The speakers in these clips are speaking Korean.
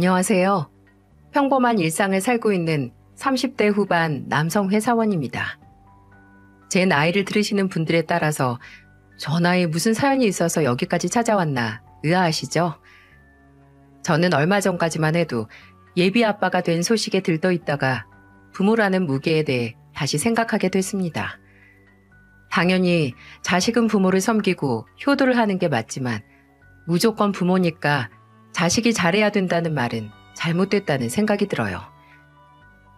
안녕하세요. 평범한 일상을 살고 있는 30대 후반 남성 회사원입니다. 제 나이를 들으시는 분들에 따라서 저 나이에 무슨 사연이 있어서 여기까지 찾아왔나 의아하시죠? 저는 얼마 전까지만 해도 예비 아빠가 된 소식에 들떠 있다가 부모라는 무게에 대해 다시 생각하게 됐습니다. 당연히 자식은 부모를 섬기고 효도를 하는 게 맞지만 무조건 부모니까 자식이 잘해야 된다는 말은 잘못됐다는 생각이 들어요.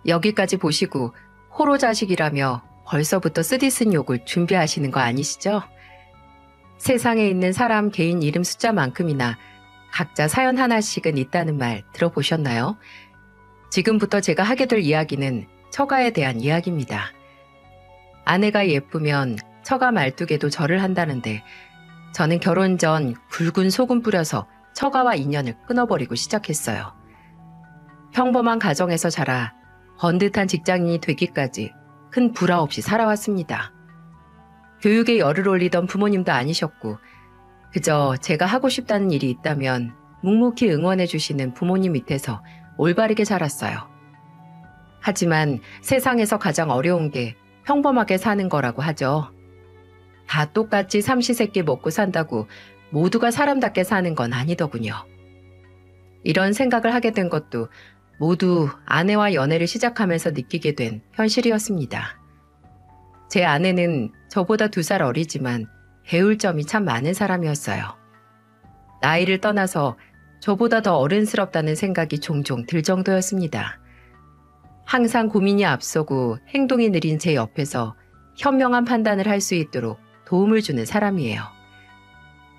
여기까지 보시고 호로 자식이라며 벌써부터 쓰디쓴 욕을 준비하시는 거 아니시죠? 세상에 있는 사람 개인 이름 숫자만큼이나 각자 사연 하나씩은 있다는 말 들어보셨나요? 지금부터 제가 하게 될 이야기는 처가에 대한 이야기입니다. 아내가 예쁘면 처가 말뚝에도 절을 한다는데 저는 결혼 전 굵은 소금 뿌려서 처가와 인연을 끊어버리고 시작했어요. 평범한 가정에서 자라 번듯한 직장인이 되기까지 큰 불화 없이 살아왔습니다. 교육에 열을 올리던 부모님도 아니셨고 그저 제가 하고 싶다는 일이 있다면 묵묵히 응원해 주시는 부모님 밑에서 올바르게 자랐어요. 하지만 세상에서 가장 어려운 게 평범하게 사는 거라고 하죠. 다 똑같이 삼시세끼 먹고 산다고 모두가 사람답게 사는 건 아니더군요. 이런 생각을 하게 된 것도 모두 아내와 연애를 시작하면서 느끼게 된 현실이었습니다. 제 아내는 저보다 2살 어리지만 배울 점이 참 많은 사람이었어요. 나이를 떠나서 저보다 더 어른스럽다는 생각이 종종 들 정도였습니다. 항상 고민이 앞서고 행동이 느린 제 옆에서 현명한 판단을 할 수 있도록 도움을 주는 사람이에요.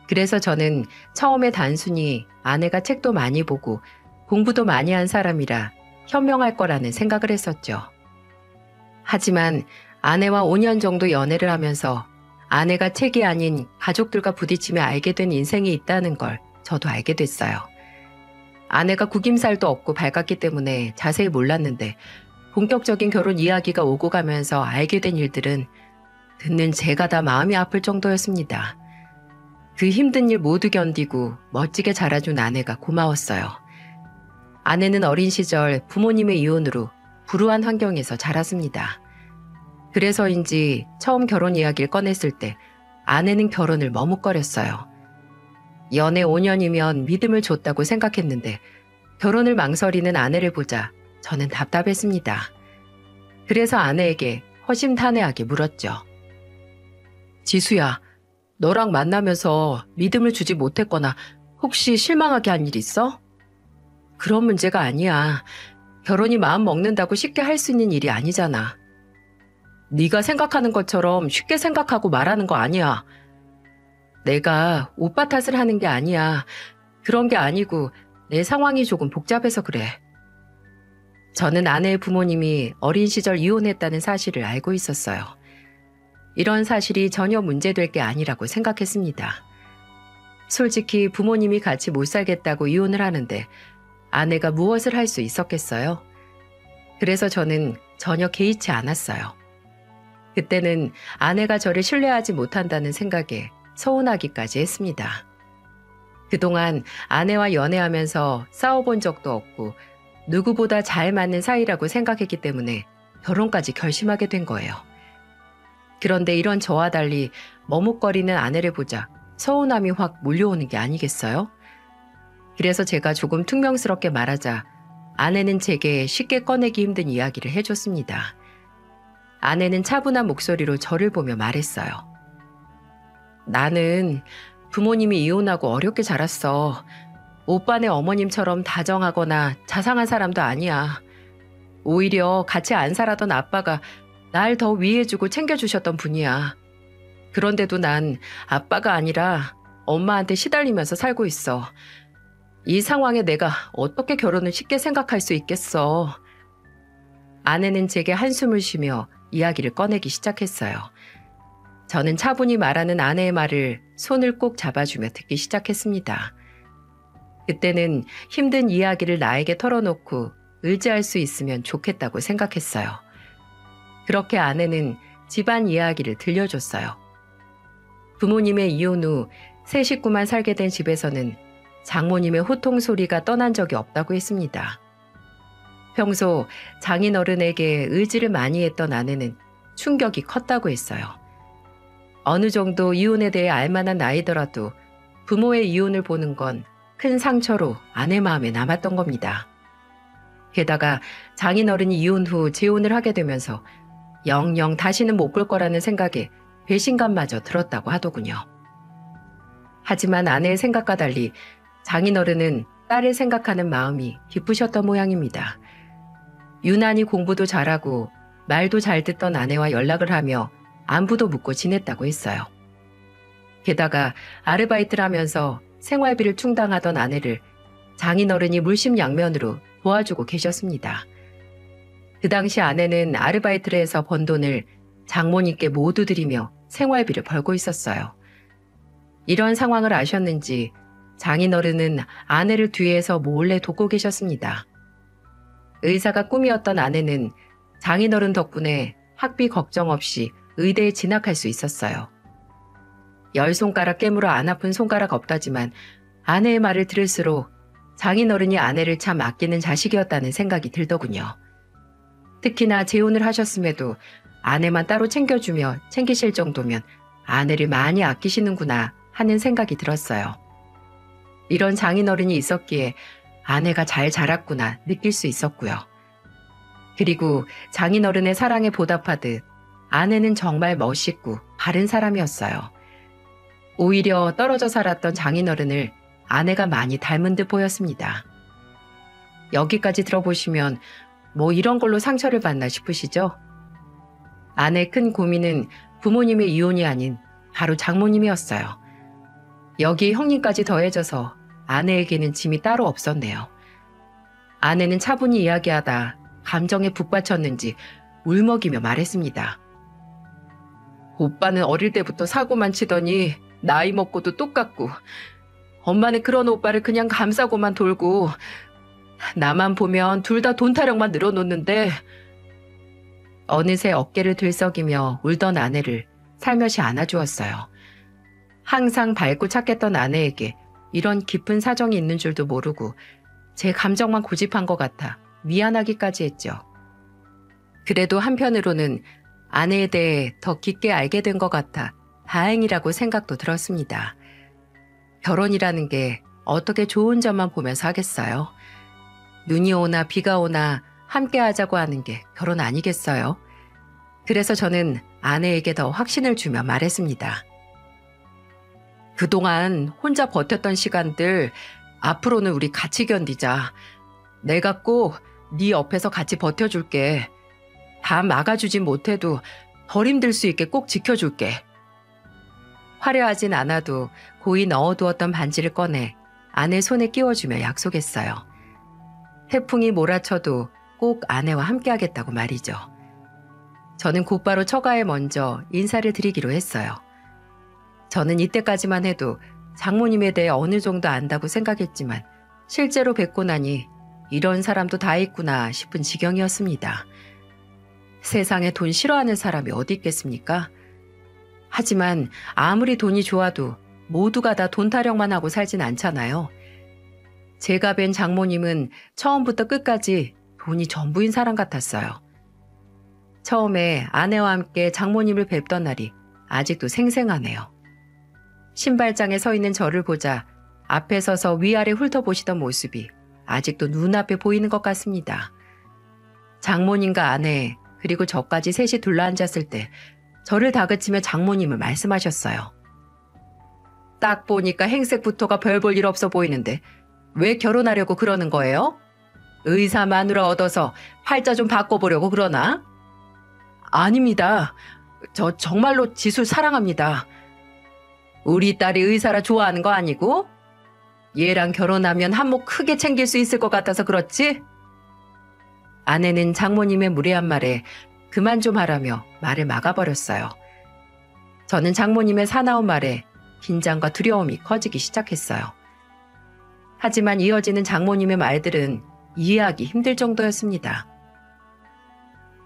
그래서 저는 처음에 단순히 아내가 책도 많이 보고 공부도 많이 한 사람이라 현명할 거라는 생각을 했었죠. 하지만 아내와 5년 정도 연애를 하면서 아내가 책이 아닌 가족들과 부딪히며 알게 된 인생이 있다는 걸 저도 알게 됐어요. 아내가 구김살도 없고 밝았기 때문에 자세히 몰랐는데 본격적인 결혼 이야기가 오고 가면서 알게 된 일들은 듣는 제가 다 마음이 아플 정도였습니다. 그 힘든 일 모두 견디고 멋지게 자라준 아내가 고마웠어요. 아내는 어린 시절 부모님의 이혼으로 불우한 환경에서 자랐습니다. 그래서인지 처음 결혼 이야기를 꺼냈을 때 아내는 결혼을 머뭇거렸어요. 연애 5년이면 믿음을 줬다고 생각했는데 결혼을 망설이는 아내를 보자 저는 답답했습니다. 그래서 아내에게 허심탄회하게 물었죠. 지수야, 너랑 만나면서 믿음을 주지 못했거나 혹시 실망하게 한 일 있어? 그런 문제가 아니야. 결혼이 마음 먹는다고 쉽게 할 수 있는 일이 아니잖아. 네가 생각하는 것처럼 쉽게 생각하고 말하는 거 아니야. 내가 오빠 탓을 하는 게 아니야. 그런 게 아니고 내 상황이 조금 복잡해서 그래. 저는 아내의 부모님이 어린 시절 이혼했다는 사실을 알고 있었어요. 이런 사실이 전혀 문제될 게 아니라고 생각했습니다. 솔직히 부모님이 같이 못 살겠다고 이혼을 하는데 아내가 무엇을 할 수 있었겠어요? 그래서 저는 전혀 개의치 않았어요. 그때는 아내가 저를 신뢰하지 못한다는 생각에 서운하기까지 했습니다. 그동안 아내와 연애하면서 싸워본 적도 없고 누구보다 잘 맞는 사이라고 생각했기 때문에 결혼까지 결심하게 된 거예요. 그런데 이런 저와 달리 머뭇거리는 아내를 보자 서운함이 확 몰려오는 게 아니겠어요? 그래서 제가 조금 퉁명스럽게 말하자 아내는 제게 쉽게 꺼내기 힘든 이야기를 해줬습니다. 아내는 차분한 목소리로 저를 보며 말했어요. 나는 부모님이 이혼하고 어렵게 자랐어. 오빠네 어머님처럼 다정하거나 자상한 사람도 아니야. 오히려 같이 안 살았던 아빠가 날 더 위해주고 챙겨주셨던 분이야. 그런데도 난 아빠가 아니라 엄마한테 시달리면서 살고 있어. 이 상황에 내가 어떻게 결혼을 쉽게 생각할 수 있겠어. 아내는 제게 한숨을 쉬며 이야기를 꺼내기 시작했어요. 저는 차분히 말하는 아내의 말을 손을 꼭 잡아주며 듣기 시작했습니다. 그때는 힘든 이야기를 나에게 털어놓고 의지할 수 있으면 좋겠다고 생각했어요. 그렇게 아내는 집안 이야기를 들려줬어요. 부모님의 이혼 후 새 식구만 살게 된 집에서는 장모님의 호통 소리가 떠난 적이 없다고 했습니다. 평소 장인어른에게 의지를 많이 했던 아내는 충격이 컸다고 했어요. 어느 정도 이혼에 대해 알만한 나이더라도 부모의 이혼을 보는 건 큰 상처로 아내 마음에 남았던 겁니다. 게다가 장인어른이 이혼 후 재혼을 하게 되면서 영영 다시는 못 볼 거라는 생각에 배신감마저 들었다고 하더군요. 하지만 아내의 생각과 달리 장인어른은 딸을 생각하는 마음이 기쁘셨던 모양입니다. 유난히 공부도 잘하고 말도 잘 듣던 아내와 연락을 하며 안부도 묻고 지냈다고 했어요. 게다가 아르바이트를 하면서 생활비를 충당하던 아내를 장인어른이 물심양면으로 도와주고 계셨습니다. 그 당시 아내는 아르바이트를 해서 번 돈을 장모님께 모두 드리며 생활비를 벌고 있었어요. 이런 상황을 아셨는지 장인어른은 아내를 뒤에서 몰래 돕고 계셨습니다. 의사가 꿈이었던 아내는 장인어른 덕분에 학비 걱정 없이 의대에 진학할 수 있었어요. 10손가락 깨물어 안 아픈 손가락 없다지만 아내의 말을 들을수록 장인어른이 아내를 참 아끼는 자식이었다는 생각이 들더군요. 특히나 재혼을 하셨음에도 아내만 따로 챙겨주며 챙기실 정도면 아내를 많이 아끼시는구나 하는 생각이 들었어요. 이런 장인어른이 있었기에 아내가 잘 자랐구나 느낄 수 있었고요. 그리고 장인어른의 사랑에 보답하듯 아내는 정말 멋있고 바른 사람이었어요. 오히려 떨어져 살았던 장인어른을 아내가 많이 닮은 듯 보였습니다. 여기까지 들어보시면 뭐 이런 걸로 상처를 받나 싶으시죠? 아내의 큰 고민은 부모님의 이혼이 아닌 바로 장모님이었어요. 여기에 형님까지 더해져서 아내에게는 짐이 따로 없었네요. 아내는 차분히 이야기하다 감정에 북받쳤는지 울먹이며 말했습니다. 오빠는 어릴 때부터 사고만 치더니 나이 먹고도 똑같고 엄마는 그런 오빠를 그냥 감싸고만 돌고 나만 보면 둘 다 돈 타령만 늘어놓는데 어느새 어깨를 들썩이며 울던 아내를 살며시 안아주었어요. 항상 밝고 착했던 아내에게 이런 깊은 사정이 있는 줄도 모르고 제 감정만 고집한 것 같아 미안하기까지 했죠. 그래도 한편으로는 아내에 대해 더 깊게 알게 된 것 같아 다행이라고 생각도 들었습니다. 결혼이라는 게 어떻게 좋은 점만 보면서 하겠어요? 눈이 오나 비가 오나 함께 하자고 하는 게 결혼 아니겠어요? 그래서 저는 아내에게 더 확신을 주며 말했습니다. 그동안 혼자 버텼던 시간들 앞으로는 우리 같이 견디자. 내가 꼭 네 옆에서 같이 버텨줄게. 다 막아주진 못해도 덜 힘들 수 있게 꼭 지켜줄게. 화려하진 않아도 고이 넣어두었던 반지를 꺼내 아내 손에 끼워주며 약속했어요. 태풍이 몰아쳐도 꼭 아내와 함께하겠다고 말이죠. 저는 곧바로 처가에 먼저 인사를 드리기로 했어요. 저는 이때까지만 해도 장모님에 대해 어느 정도 안다고 생각했지만 실제로 뵙고 나니 이런 사람도 다 있구나 싶은 지경이었습니다. 세상에 돈 싫어하는 사람이 어디 있겠습니까? 하지만 아무리 돈이 좋아도 모두가 다 돈 타령만 하고 살진 않잖아요. 제가 뵌 장모님은 처음부터 끝까지 돈이 전부인 사람 같았어요. 처음에 아내와 함께 장모님을 뵙던 날이 아직도 생생하네요. 신발장에 서 있는 저를 보자 앞에 서서 위아래 훑어보시던 모습이 아직도 눈앞에 보이는 것 같습니다. 장모님과 아내 그리고 저까지 셋이 둘러앉았을 때 저를 다그치며 장모님을 말씀하셨어요. 딱 보니까 행색부터가 별 볼 일 없어 보이는데 왜 결혼하려고 그러는 거예요? 의사 마누라 얻어서 팔자 좀 바꿔보려고 그러나? 아닙니다. 저 정말로 지술 사랑합니다. 우리 딸이 의사라 좋아하는 거 아니고? 얘랑 결혼하면 한몫 크게 챙길 수 있을 것 같아서 그렇지? 아내는 장모님의 무례한 말에 그만 좀 하라며 말을 막아버렸어요. 저는 장모님의 사나운 말에 긴장과 두려움이 커지기 시작했어요. 하지만 이어지는 장모님의 말들은 이해하기 힘들 정도였습니다.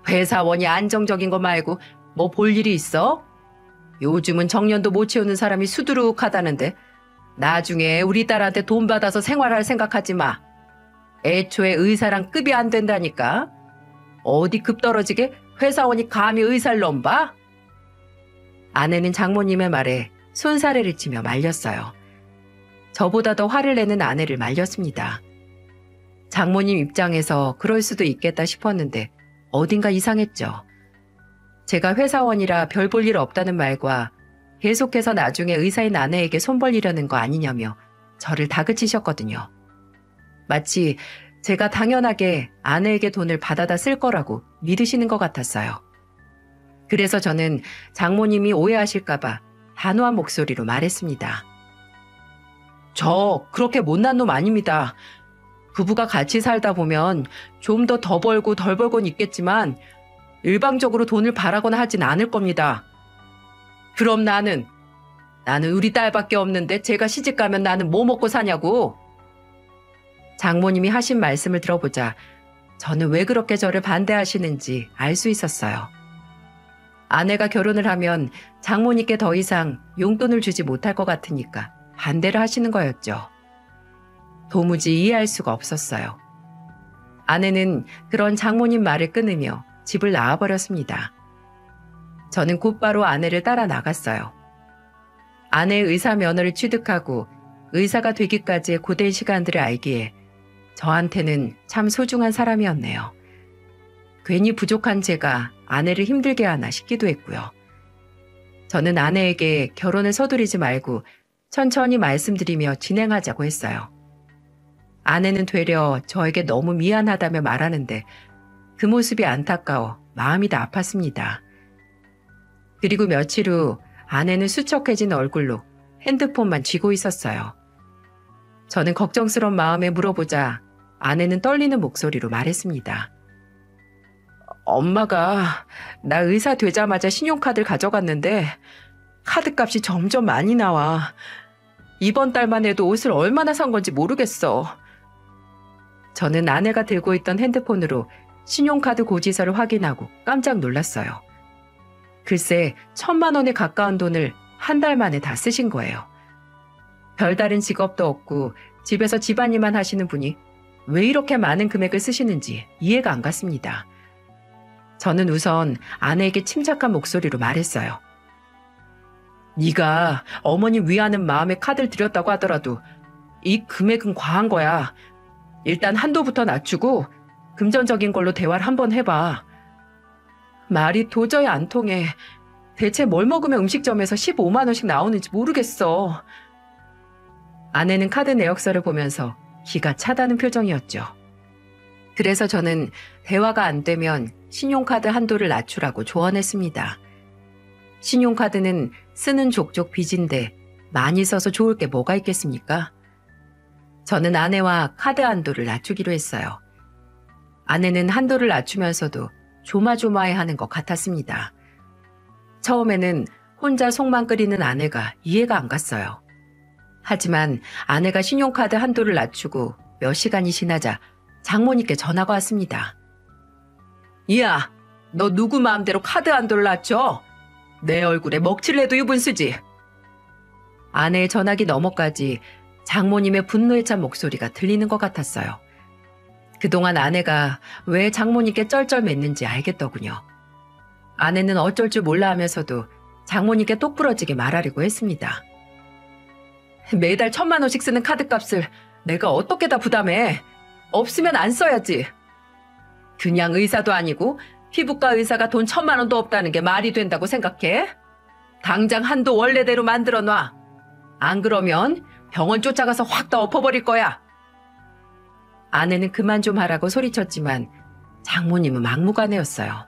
회사원이 안정적인 거 말고 뭐 볼 일이 있어? 요즘은 정년도 못 채우는 사람이 수두룩하다는데 나중에 우리 딸한테 돈 받아서 생활할 생각하지 마. 애초에 의사랑 급이 안 된다니까. 어디 급 떨어지게 회사원이 감히 의사를 넘봐? 아내는 장모님의 말에 손사래를 치며 말렸어요. 저보다 더 화를 내는 아내를 말렸습니다. 장모님 입장에서 그럴 수도 있겠다 싶었는데 어딘가 이상했죠. 제가 회사원이라 별 볼 일 없다는 말과 계속해서 나중에 의사인 아내에게 손 벌리려는 거 아니냐며 저를 다그치셨거든요. 마치 제가 당연하게 아내에게 돈을 받아다 쓸 거라고 믿으시는 것 같았어요. 그래서 저는 장모님이 오해하실까봐 단호한 목소리로 말했습니다. 저 그렇게 못난 놈 아닙니다. 부부가 같이 살다 보면 좀 더 벌고 덜 벌곤 있겠지만 일방적으로 돈을 바라거나 하진 않을 겁니다. 그럼 나는 우리 딸밖에 없는데 제가 시집 가면 나는 뭐 먹고 사냐고. 장모님이 하신 말씀을 들어보자 저는 왜 그렇게 저를 반대하시는지 알 수 있었어요. 아내가 결혼을 하면 장모님께 더 이상 용돈을 주지 못할 것 같으니까 반대를 하시는 거였죠. 도무지 이해할 수가 없었어요. 아내는 그런 장모님 말을 끊으며 집을 나와버렸습니다. 저는 곧바로 아내를 따라 나갔어요. 아내의 의사 면허를 취득하고 의사가 되기까지의 고된 시간들을 알기에 저한테는 참 소중한 사람이었네요. 괜히 부족한 제가 아내를 힘들게 하나 싶기도 했고요. 저는 아내에게 결혼을 서두르지 말고 천천히 말씀드리며 진행하자고 했어요. 아내는 되려 저에게 너무 미안하다며 말하는데 그 모습이 안타까워 마음이 다 아팠습니다. 그리고 며칠 후 아내는 수척해진 얼굴로 핸드폰만 쥐고 있었어요. 저는 걱정스러운 마음에 물어보자 아내는 떨리는 목소리로 말했습니다. 엄마가 나 의사 되자마자 신용카드를 가져갔는데 카드값이 점점 많이 나와. 이번 달만 해도 옷을 얼마나 산 건지 모르겠어. 저는 아내가 들고 있던 핸드폰으로 신용카드 고지서를 확인하고 깜짝 놀랐어요. 글쎄 1,000만 원에 가까운 돈을 한 달 만에 다 쓰신 거예요. 별다른 직업도 없고 집에서 집안일만 하시는 분이 왜 이렇게 많은 금액을 쓰시는지 이해가 안 갔습니다. 저는 우선 아내에게 침착한 목소리로 말했어요. 네가 어머님 위하는 마음에 카드를 들였다고 하더라도 이 금액은 과한 거야. 일단 한도부터 낮추고 금전적인 걸로 대화를 한번 해봐. 말이 도저히 안 통해. 대체 뭘 먹으면 음식점에서 15만 원씩 나오는지 모르겠어. 아내는 카드 내역서를 보면서 기가 차다는 표정이었죠. 그래서 저는 대화가 안 되면 신용카드 한도를 낮추라고 조언했습니다. 신용카드는 쓰는 족족 빚인데 많이 써서 좋을 게 뭐가 있겠습니까? 저는 아내와 카드 한도를 낮추기로 했어요. 아내는 한도를 낮추면서도 조마조마해하는 것 같았습니다. 처음에는 혼자 속만 끓이는 아내가 이해가 안 갔어요. 하지만 아내가 신용카드 한도를 낮추고 몇 시간이 지나자 장모님께 전화가 왔습니다. 이야, 너 누구 마음대로 카드 한도를 낮춰? 내 얼굴에 먹칠래도 유분 쓰지. 아내의 전화기 너머까지 장모님의 분노에 찬 목소리가 들리는 것 같았어요. 그동안 아내가 왜 장모님께 쩔쩔맸는지 알겠더군요. 아내는 어쩔 줄 몰라 하면서도 장모님께 똑부러지게 말하려고 했습니다. 매달 1,000만 원씩 쓰는 카드값을 내가 어떻게 다 부담해? 없으면 안 써야지. 그냥 의사도 아니고 피부과 의사가 돈 1,000만 원도 없다는 게 말이 된다고 생각해? 당장 한도 원래대로 만들어 놔. 안 그러면 병원 쫓아가서 확 다 엎어버릴 거야. 아내는 그만 좀 하라고 소리쳤지만 장모님은 막무가내였어요.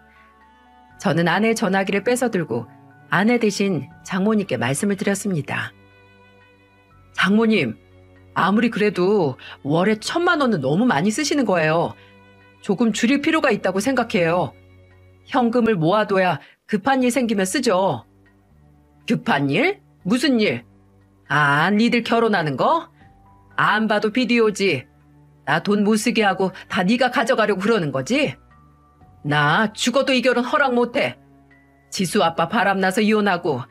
저는 아내의 전화기를 뺏어들고 아내 대신 장모님께 말씀을 드렸습니다. 장모님, 아무리 그래도 월에 1,000만 원은 너무 많이 쓰시는 거예요. 조금 줄일 필요가 있다고 생각해요. 현금을 모아둬야 급한 일 생기면 쓰죠. 급한 일? 무슨 일? 아, 니들 결혼하는 거? 안 봐도 비디오지. 나 돈 못 쓰게 하고 다 네가 가져가려고 그러는 거지? 나 죽어도 이 결혼 허락 못해. 지수 아빠 바람나서 이혼하고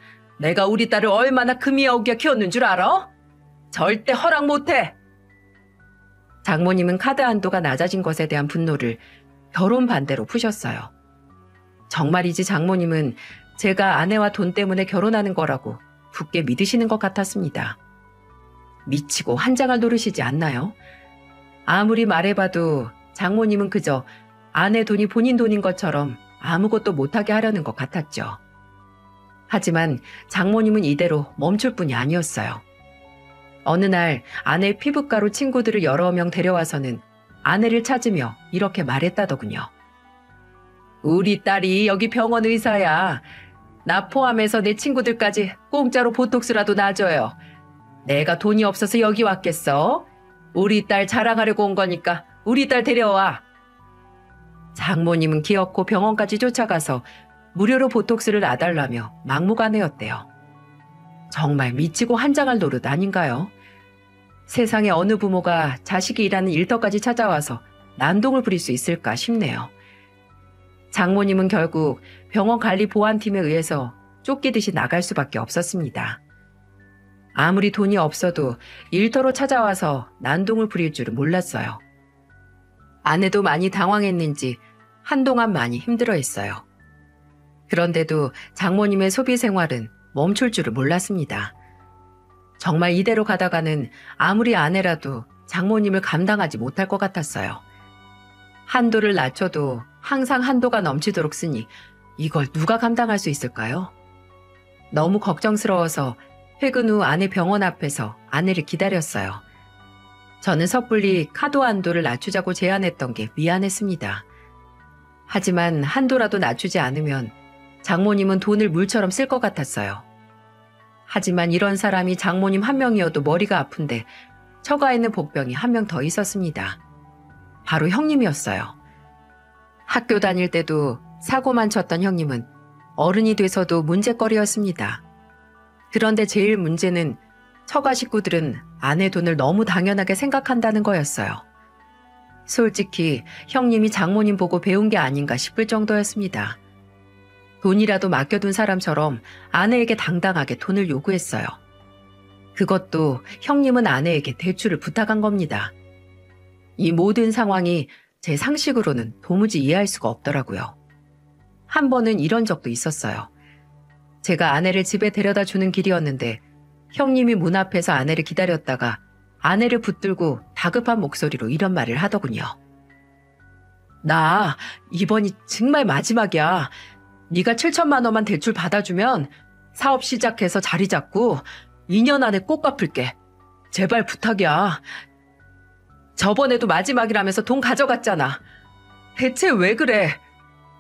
내가 우리 딸을 얼마나 금이야 오게 키웠는 줄 알아? 절대 허락 못해! 장모님은 카드 한도가 낮아진 것에 대한 분노를 결혼 반대로 푸셨어요. 정말이지 장모님은 제가 아내와 돈 때문에 결혼하는 거라고 굳게 믿으시는 것 같았습니다. 미치고 환장할 노릇이지 않나요? 아무리 말해봐도 장모님은 그저 아내 돈이 본인 돈인 것처럼 아무것도 못하게 하려는 것 같았죠. 하지만 장모님은 이대로 멈출 뿐이 아니었어요. 어느 날 아내 피부과로 친구들을 여러 명 데려와서는 아내를 찾으며 이렇게 말했다더군요. 우리 딸이 여기 병원 의사야. 나 포함해서 내 친구들까지 공짜로 보톡스라도 놔줘요. 내가 돈이 없어서 여기 왔겠어? 우리 딸 자랑하려고 온 거니까 우리 딸 데려와. 장모님은 기어코 병원까지 쫓아가서 무료로 보톡스를 놔달라며 막무가내였대요. 정말 미치고 환장할 노릇 아닌가요? 세상에 어느 부모가 자식이 일하는 일터까지 찾아와서 난동을 부릴 수 있을까 싶네요. 장모님은 결국 병원 관리 보안팀에 의해서 쫓기듯이 나갈 수밖에 없었습니다. 아무리 돈이 없어도 일터로 찾아와서 난동을 부릴 줄은 몰랐어요. 아내도 많이 당황했는지 한동안 많이 힘들어했어요. 그런데도 장모님의 소비 생활은 멈출 줄을 몰랐습니다. 정말 이대로 가다가는 아무리 아내라도 장모님을 감당하지 못할 것 같았어요. 한도를 낮춰도 항상 한도가 넘치도록 쓰니 이걸 누가 감당할 수 있을까요? 너무 걱정스러워서 퇴근 후 아내 병원 앞에서 아내를 기다렸어요. 저는 섣불리 카드 한도를 낮추자고 제안했던 게 미안했습니다. 하지만 한도라도 낮추지 않으면 장모님은 돈을 물처럼 쓸 것 같았어요. 하지만 이런 사람이 장모님 한 명이어도 머리가 아픈데 처가 있는 복병이 한 명 더 있었습니다. 바로 형님이었어요. 학교 다닐 때도 사고만 쳤던 형님은 어른이 돼서도 문제거리였습니다. 그런데 제일 문제는 처가 식구들은 아내 돈을 너무 당연하게 생각한다는 거였어요. 솔직히 형님이 장모님 보고 배운 게 아닌가 싶을 정도였습니다. 돈이라도 맡겨둔 사람처럼 아내에게 당당하게 돈을 요구했어요. 그것도 형님은 아내에게 대출을 부탁한 겁니다. 이 모든 상황이 제 상식으로는 도무지 이해할 수가 없더라고요. 한 번은 이런 적도 있었어요. 제가 아내를 집에 데려다 주는 길이었는데 형님이 문 앞에서 아내를 기다렸다가 아내를 붙들고 다급한 목소리로 이런 말을 하더군요. 나 이번이 정말 마지막이야. 네가 7천만 원만 대출 받아주면 사업 시작해서 자리 잡고 2년 안에 꼭 갚을게. 제발 부탁이야. 저번에도 마지막이라면서 돈 가져갔잖아. 대체 왜 그래?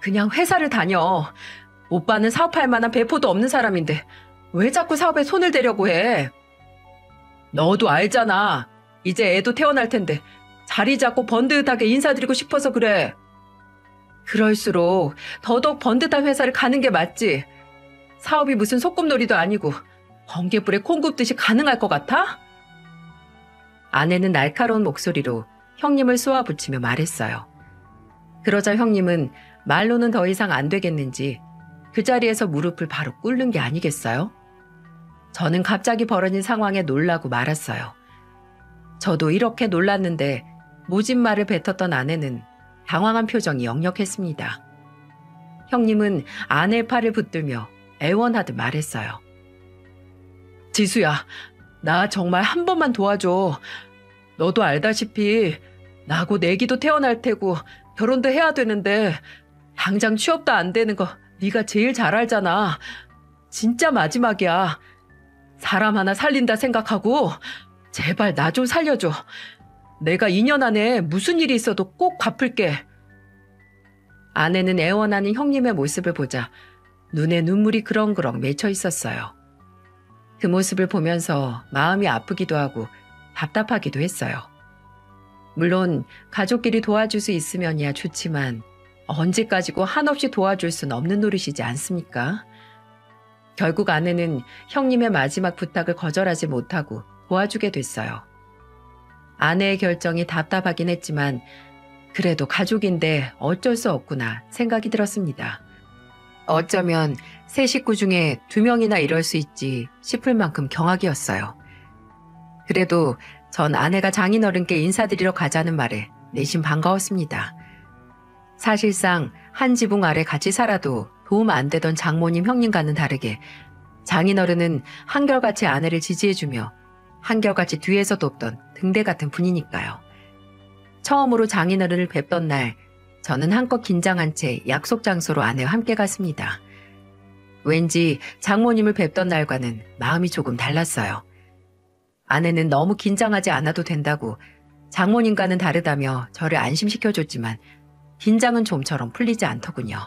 그냥 회사를 다녀. 오빠는 사업할 만한 배포도 없는 사람인데 왜 자꾸 사업에 손을 대려고 해? 너도 알잖아. 이제 애도 태어날 텐데 자리 잡고 번듯하게 인사드리고 싶어서 그래. 그럴수록 더더욱 번듯한 회사를 가는 게 맞지. 사업이 무슨 소꿉놀이도 아니고 번개불에 콩 굽듯이 가능할 것 같아? 아내는 날카로운 목소리로 형님을 쏘아붙이며 말했어요. 그러자 형님은 말로는 더 이상 안 되겠는지 그 자리에서 무릎을 바로 꿇는 게 아니겠어요? 저는 갑자기 벌어진 상황에 놀라고 말았어요. 저도 이렇게 놀랐는데 모진 말을 뱉었던 아내는 당황한 표정이 역력했습니다. 형님은 아내의 팔을 붙들며 애원하듯 말했어요. 지수야, 나 정말 한 번만 도와줘. 너도 알다시피 나 곧 애기도 태어날 테고 결혼도 해야 되는데 당장 취업도 안 되는 거 네가 제일 잘 알잖아. 진짜 마지막이야. 사람 하나 살린다 생각하고 제발 나 좀 살려줘. 내가 2년 안에 무슨 일이 있어도 꼭 갚을게. 아내는 애원하는 형님의 모습을 보자 눈에 눈물이 그렁그렁 맺혀 있었어요. 그 모습을 보면서 마음이 아프기도 하고 답답하기도 했어요. 물론 가족끼리 도와줄 수 있으면야 좋지만 언제까지고 한없이 도와줄 순 없는 노릇이지 않습니까? 결국 아내는 형님의 마지막 부탁을 거절하지 못하고 도와주게 됐어요. 아내의 결정이 답답하긴 했지만 그래도 가족인데 어쩔 수 없구나 생각이 들었습니다. 어쩌면 세 식구 중에 2명이나 이럴 수 있지 싶을 만큼 경악이었어요. 그래도 전 아내가 장인어른께 인사드리러 가자는 말에 내심 반가웠습니다. 사실상 한 지붕 아래 같이 살아도 도움 안 되던 장모님 형님과는 다르게 장인어른은 한결같이 아내를 지지해주며 한결같이 뒤에서 돕던 등대 같은 분이니까요. 처음으로 장인어른을 뵙던 날 저는 한껏 긴장한 채 약속 장소로 아내와 함께 갔습니다. 왠지 장모님을 뵙던 날과는 마음이 조금 달랐어요. 아내는 너무 긴장하지 않아도 된다고 장모님과는 다르다며 저를 안심시켜줬지만 긴장은 좀처럼 풀리지 않더군요.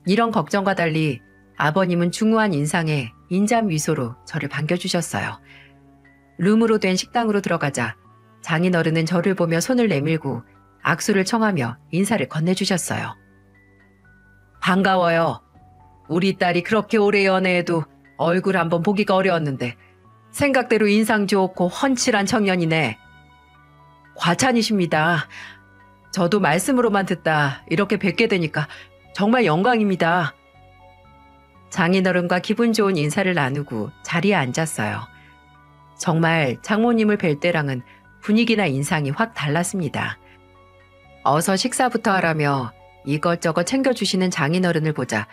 이런 걱정과 달리 아버님은 중후한 인상에 인자 미소로 저를 반겨주셨어요. 룸으로 된 식당으로 들어가자 장인어른은 저를 보며 손을 내밀고 악수를 청하며 인사를 건네주셨어요. 반가워요. 우리 딸이 그렇게 오래 연애해도 얼굴 한번 보기가 어려웠는데 생각대로 인상 좋고 훤칠한 청년이네. 과찬이십니다. 저도 말씀으로만 듣다 이렇게 뵙게 되니까 정말 영광입니다. 장인어른과 기분 좋은 인사를 나누고 자리에 앉았어요. 정말 장모님을 뵐 때랑은 분위기나 인상이 확 달랐습니다. 어서 식사부터 하라며 이것저것 챙겨주시는 장인어른을 보자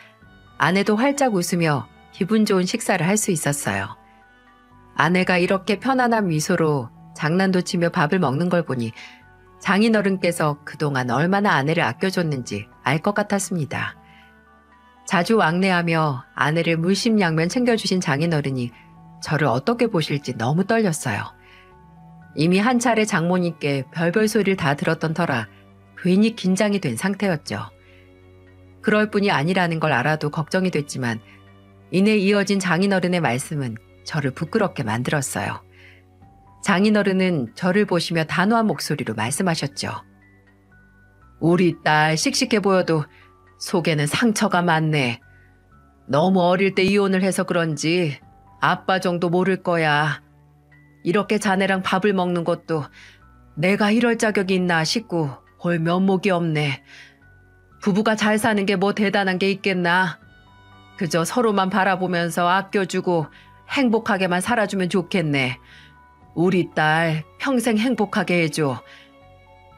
아내도 활짝 웃으며 기분 좋은 식사를 할 수 있었어요. 아내가 이렇게 편안한 미소로 장난도 치며 밥을 먹는 걸 보니 장인어른께서 그동안 얼마나 아내를 아껴줬는지 알 것 같았습니다. 자주 왕래하며 아내를 물심양면 챙겨주신 장인어른이 저를 어떻게 보실지 너무 떨렸어요. 이미 한 차례 장모님께 별별 소리를 다 들었던 터라 괜히 긴장이 된 상태였죠. 그럴 뿐이 아니라는 걸 알아도 걱정이 됐지만 이내 이어진 장인어른의 말씀은 저를 부끄럽게 만들었어요. 장인어른은 저를 보시며 단호한 목소리로 말씀하셨죠. 우리 딸 씩씩해 보여도 속에는 상처가 많네. 너무 어릴 때 이혼을 해서 그런지 아빠 정도 모를 거야. 이렇게 자네랑 밥을 먹는 것도 내가 이럴 자격이 있나 싶고 볼 면목이 없네. 부부가 잘 사는 게 뭐 대단한 게 있겠나. 그저 서로만 바라보면서 아껴주고 행복하게만 살아주면 좋겠네. 우리 딸 평생 행복하게 해줘.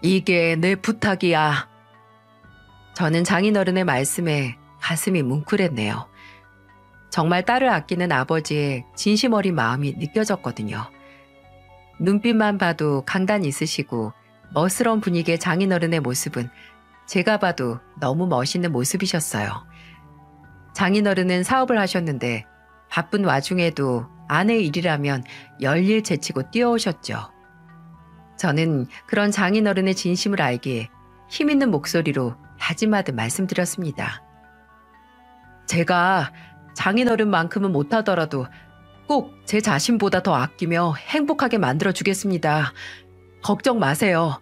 이게 내 부탁이야. 저는 장인어른의 말씀에 가슴이 뭉클했네요. 정말 딸을 아끼는 아버지의 진심 어린 마음이 느껴졌거든요. 눈빛만 봐도 강단 있으시고 멋스러운 분위기의 장인어른의 모습은 제가 봐도 너무 멋있는 모습이셨어요. 장인어른은 사업을 하셨는데 바쁜 와중에도 아내의 일이라면 열일 제치고 뛰어오셨죠. 저는 그런 장인어른의 진심을 알기에 힘있는 목소리로 다짐하듯 말씀드렸습니다. 제가 장인어른만큼은 못하더라도 꼭 제 자신보다 더 아끼며 행복하게 만들어주겠습니다. 걱정 마세요.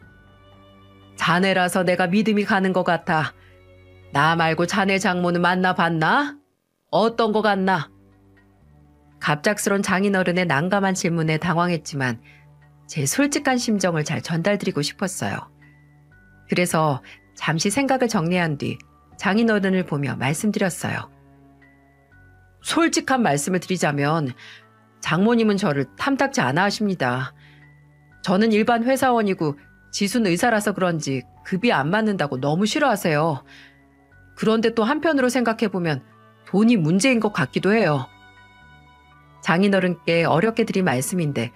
자네라서 내가 믿음이 가는 것 같아. 나 말고 자네 장모는 만나봤나? 어떤 것 같나? 갑작스런 장인어른의 난감한 질문에 당황했지만 제 솔직한 심정을 잘 전달드리고 싶었어요. 그래서 잠시 생각을 정리한 뒤 장인어른을 보며 말씀드렸어요. 솔직한 말씀을 드리자면 장모님은 저를 탐탁지 않아 하십니다. 저는 일반 회사원이고 지순 의사라서 그런지 급이 안 맞는다고 너무 싫어하세요. 그런데 또 한편으로 생각해보면 돈이 문제인 것 같기도 해요. 장인어른께 어렵게 드린 말씀인데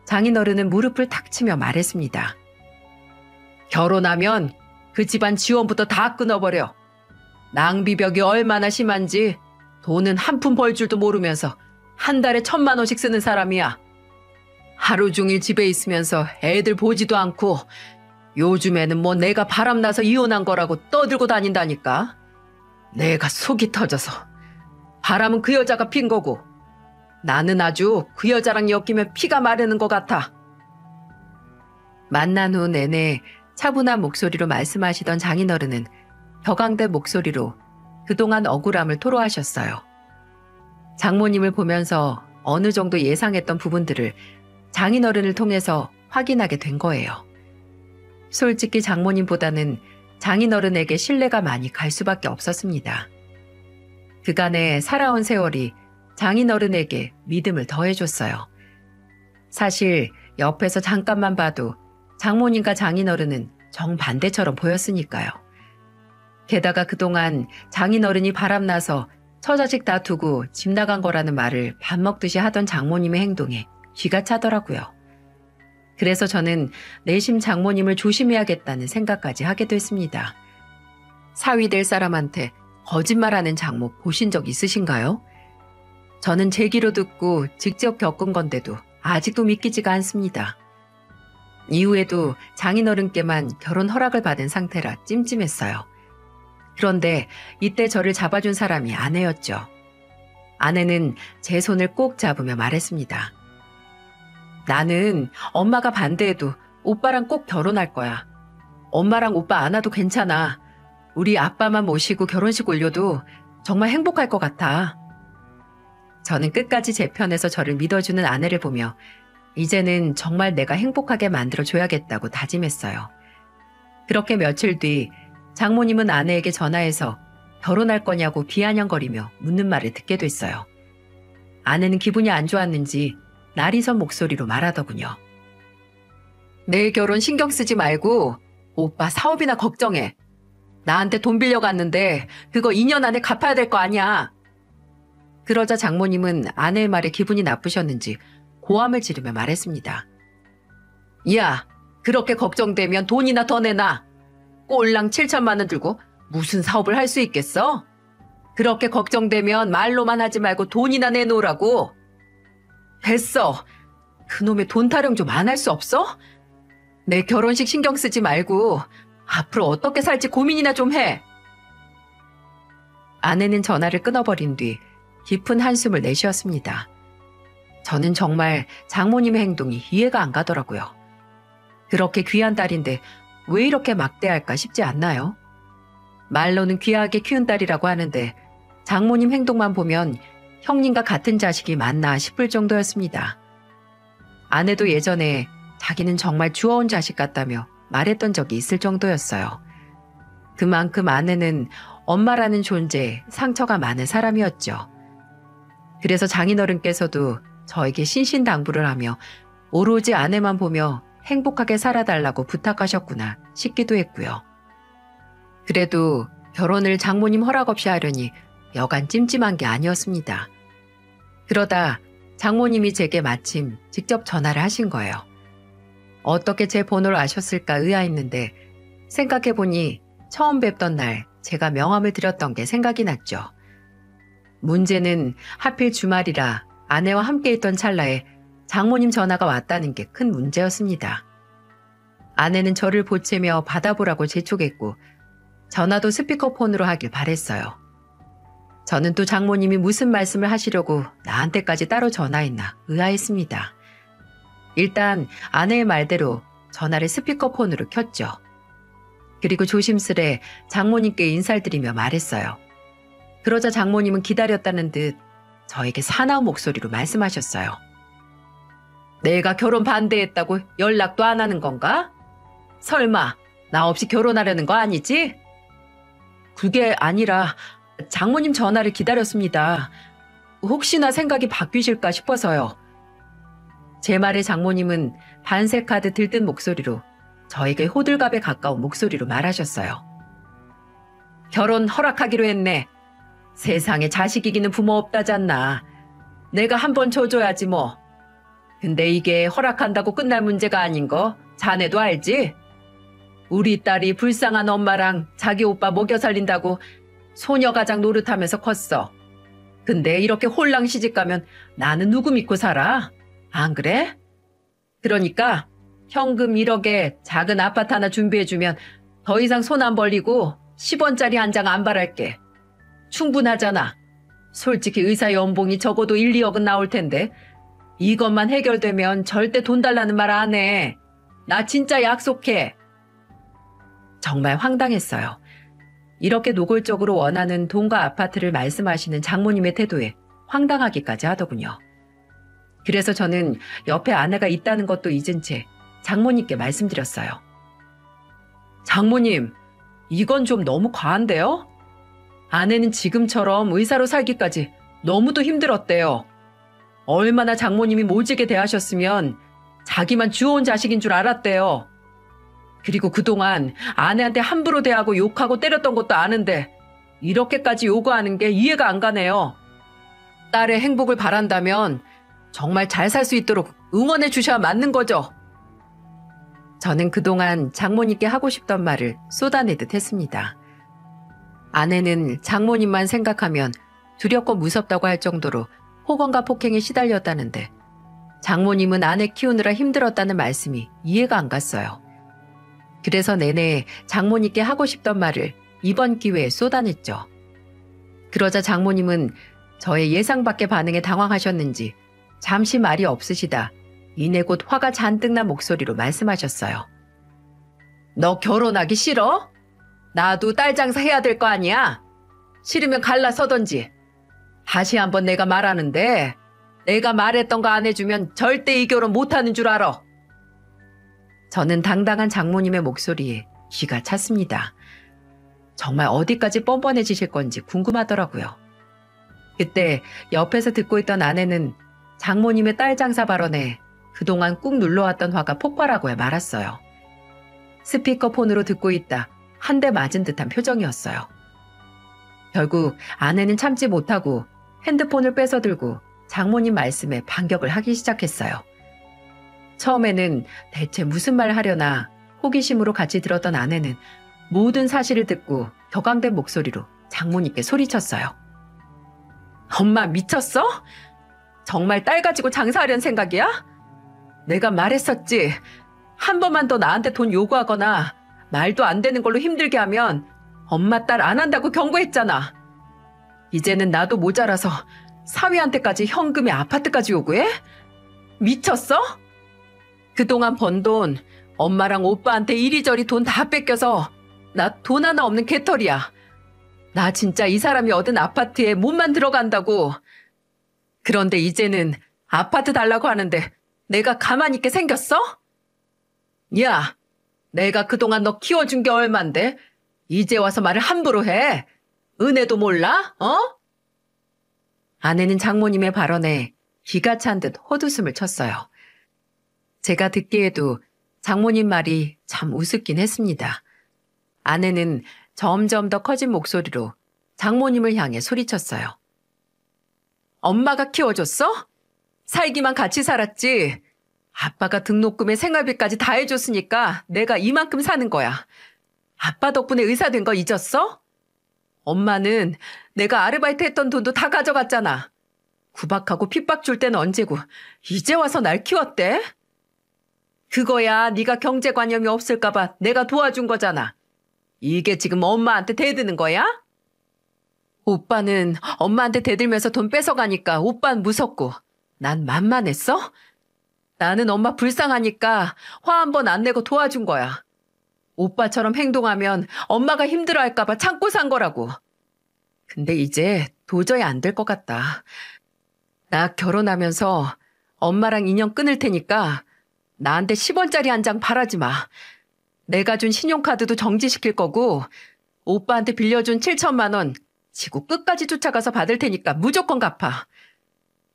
장인어른은 무릎을 탁 치며 말했습니다. 결혼하면 그 집안 지원부터 다 끊어버려. 낭비벽이 얼마나 심한지 돈은 한 푼 벌 줄도 모르면서 한 달에 1,000만 원씩 쓰는 사람이야. 하루 종일 집에 있으면서 애들 보지도 않고 요즘에는 뭐 내가 바람나서 이혼한 거라고 떠들고 다닌다니까. 내가 속이 터져서. 바람은 그 여자가 핀 거고 나는 아주 그 여자랑 엮이면 피가 마르는 것 같아. 만난 후 내내 차분한 목소리로 말씀하시던 장인어른은 격앙된 목소리로 그동안 억울함을 토로하셨어요. 장모님을 보면서 어느 정도 예상했던 부분들을 장인어른을 통해서 확인하게 된 거예요. 솔직히 장모님보다는 장인어른에게 신뢰가 많이 갈 수밖에 없었습니다. 그간의 살아온 세월이 장인어른에게 믿음을 더해줬어요. 사실 옆에서 잠깐만 봐도 장모님과 장인어른은 정반대처럼 보였으니까요. 게다가 그동안 장인어른이 바람나서 처자식 다 두고 집 나간 거라는 말을 밥 먹듯이 하던 장모님의 행동에 쥐가 차더라고요. 그래서 저는 내심 장모님을 조심해야겠다는 생각까지 하게 됐습니다. 사위 될 사람한테 거짓말하는 장모 보신 적 있으신가요? 저는 제 귀로 듣고 직접 겪은 건데도 아직도 믿기지가 않습니다. 이후에도 장인어른께만 결혼 허락을 받은 상태라 찜찜했어요. 그런데 이때 저를 잡아준 사람이 아내였죠. 아내는 제 손을 꼭 잡으며 말했습니다. 나는 엄마가 반대해도 오빠랑 꼭 결혼할 거야. 엄마랑 오빠 안 와도 괜찮아. 우리 아빠만 모시고 결혼식 올려도 정말 행복할 것 같아. 저는 끝까지 제 편에서 저를 믿어주는 아내를 보며 이제는 정말 내가 행복하게 만들어줘야겠다고 다짐했어요. 그렇게 며칠 뒤 장모님은 아내에게 전화해서 결혼할 거냐고 비아냥거리며 묻는 말을 듣게 됐어요. 아내는 기분이 안 좋았는지 날이 선 목소리로 말하더군요. 내 결혼 신경 쓰지 말고 오빠 사업이나 걱정해. 나한테 돈 빌려갔는데 그거 2년 안에 갚아야 될 거 아니야. 그러자 장모님은 아내의 말에 기분이 나쁘셨는지 고함을 지르며 말했습니다. 야, 그렇게 걱정되면 돈이나 더 내놔. 꼴랑 7천만 원 들고 무슨 사업을 할 수 있겠어? 그렇게 걱정되면 말로만 하지 말고 돈이나 내놓으라고. 됐어. 그놈의 돈 타령 좀 안 할 수 없어? 내 결혼식 신경 쓰지 말고 앞으로 어떻게 살지 고민이나 좀 해. 아내는 전화를 끊어버린 뒤 깊은 한숨을 내쉬었습니다. 저는 정말 장모님의 행동이 이해가 안 가더라고요. 그렇게 귀한 딸인데 왜 이렇게 막대할까 싶지 않나요? 말로는 귀하게 키운 딸이라고 하는데 장모님 행동만 보면 형님과 같은 자식이 맞나 싶을 정도였습니다. 아내도 예전에 자기는 정말 주워온 자식 같다며 말했던 적이 있을 정도였어요. 그만큼 아내는 엄마라는 존재에 상처가 많은 사람이었죠. 그래서 장인어른께서도 저에게 신신당부를 하며 오로지 아내만 보며 행복하게 살아달라고 부탁하셨구나 싶기도 했고요. 그래도 결혼을 장모님 허락 없이 하려니 여간 찜찜한 게 아니었습니다. 그러다 장모님이 제게 마침 직접 전화를 하신 거예요. 어떻게 제 번호를 아셨을까 의아했는데 생각해보니 처음 뵙던 날 제가 명함을 드렸던 게 생각이 났죠. 문제는 하필 주말이라 아내와 함께 있던 찰나에 장모님 전화가 왔다는 게 큰 문제였습니다. 아내는 저를 보채며 받아보라고 재촉했고 전화도 스피커폰으로 하길 바랬어요. 저는 또 장모님이 무슨 말씀을 하시려고 나한테까지 따로 전화했나 의아했습니다. 일단 아내의 말대로 전화를 스피커폰으로 켰죠. 그리고 조심스레 장모님께 인사를 드리며 말했어요. 그러자 장모님은 기다렸다는 듯 저에게 사나운 목소리로 말씀하셨어요. 내가 결혼 반대했다고 연락도 안 하는 건가? 설마 나 없이 결혼하려는 거 아니지? 그게 아니라 장모님 전화를 기다렸습니다. 혹시나 생각이 바뀌실까 싶어서요. 제 말에 장모님은 반색하듯 들뜬 목소리로 저에게 호들갑에 가까운 목소리로 말하셨어요. 결혼 허락하기로 했네. 세상에 자식 이기는 부모 없다잖나. 내가 한번 줘줘야지 뭐. 근데 이게 허락한다고 끝날 문제가 아닌 거 자네도 알지? 우리 딸이 불쌍한 엄마랑 자기 오빠 먹여 살린다고 소녀가장 노릇하면서 컸어. 근데 이렇게 홀랑 시집가면 나는 누구 믿고 살아? 안 그래? 그러니까 현금 1억에 작은 아파트 하나 준비해주면 더 이상 손 안 벌리고 10원짜리 한 장 안 바랄게. 충분하잖아. 솔직히 의사 연봉이 적어도 1, 2억은 나올 텐데 이것만 해결되면 절대 돈 달라는 말 안 해. 나 진짜 약속해. 정말 황당했어요. 이렇게 노골적으로 원하는 돈과 아파트를 말씀하시는 장모님의 태도에 황당하기까지 하더군요. 그래서 저는 옆에 아내가 있다는 것도 잊은 채 장모님께 말씀드렸어요. 장모님, 이건 좀 너무 과한데요? 아내는 지금처럼 의사로 살기까지 너무도 힘들었대요. 얼마나 장모님이 모지게 대하셨으면 자기만 주워온 자식인 줄 알았대요. 그리고 그동안 아내한테 함부로 대하고 욕하고 때렸던 것도 아는데 이렇게까지 요구하는 게 이해가 안 가네요. 딸의 행복을 바란다면 정말 잘 살 수 있도록 응원해 주셔야 맞는 거죠. 저는 그동안 장모님께 하고 싶던 말을 쏟아내듯 했습니다. 아내는 장모님만 생각하면 두렵고 무섭다고 할 정도로 폭언과 폭행에 시달렸다는데 장모님은 아내 키우느라 힘들었다는 말씀이 이해가 안 갔어요. 그래서 내내 장모님께 하고 싶던 말을 이번 기회에 쏟아냈죠. 그러자 장모님은 저의 예상 밖의 반응에 당황하셨는지 잠시 말이 없으시다 이내 곧 화가 잔뜩 난 목소리로 말씀하셨어요. 너 결혼하기 싫어? 나도 딸 장사해야 될 거 아니야? 싫으면 갈라서던지. 다시 한번 내가 말하는데 내가 말했던 거 안 해주면 절대 이 결혼 못하는 줄 알아. 저는 당당한 장모님의 목소리에 귀가 찼습니다. 정말 어디까지 뻔뻔해지실 건지 궁금하더라고요. 그때 옆에서 듣고 있던 아내는 장모님의 딸 장사 발언에 그동안 꾹 눌러왔던 화가 폭발하고야 말았어요. 스피커폰으로 듣고 있다 한 대 맞은 듯한 표정이었어요. 결국 아내는 참지 못하고 핸드폰을 뺏어들고 장모님 말씀에 반격을 하기 시작했어요. 처음에는 대체 무슨 말 하려나 호기심으로 같이 들었던 아내는 모든 사실을 듣고 격앙된 목소리로 장모님께 소리쳤어요. 엄마 미쳤어? 정말 딸 가지고 장사하려는 생각이야? 내가 말했었지. 한 번만 더 나한테 돈 요구하거나 말도 안 되는 걸로 힘들게 하면 엄마 딸 안 한다고 경고했잖아. 이제는 나도 모자라서 사위한테까지 현금에 아파트까지 요구해? 미쳤어? 그동안 번 돈 엄마랑 오빠한테 이리저리 돈 다 뺏겨서 나 돈 하나 없는 개털이야. 나 진짜 이 사람이 얻은 아파트에 몸만 들어간다고. 그런데 이제는 아파트 달라고 하는데 내가 가만히 있게 생겼어? 야, 내가 그동안 너 키워준 게 얼만데 이제 와서 말을 함부로 해. 은혜도 몰라? 어? 아내는 장모님의 발언에 기가 찬 듯 헛웃음을 쳤어요. 제가 듣기에도 장모님 말이 참 우습긴 했습니다. 아내는 점점 더 커진 목소리로 장모님을 향해 소리쳤어요. 엄마가 키워줬어? 살기만 같이 살았지. 아빠가 등록금에 생활비까지 다 해줬으니까 내가 이만큼 사는 거야. 아빠 덕분에 의사 된 거 잊었어? 엄마는 내가 아르바이트 했던 돈도 다 가져갔잖아. 구박하고 핍박 줄 때는 언제고 이제 와서 날 키웠대? 그거야 네가 경제관념이 없을까 봐 내가 도와준 거잖아. 이게 지금 엄마한테 대드는 거야? 오빠는 엄마한테 대들면서 돈 뺏어가니까 오빠는 무섭고 난 만만했어? 나는 엄마 불쌍하니까 화 한 번 안 내고 도와준 거야. 오빠처럼 행동하면 엄마가 힘들어할까 봐 참고 산 거라고. 근데 이제 도저히 안 될 것 같다. 나 결혼하면서 엄마랑 인연 끊을 테니까 나한테 10원짜리 한 장 바라지 마. 내가 준 신용카드도 정지시킬 거고 오빠한테 빌려준 7천만 원 지구 끝까지 쫓아가서 받을 테니까 무조건 갚아.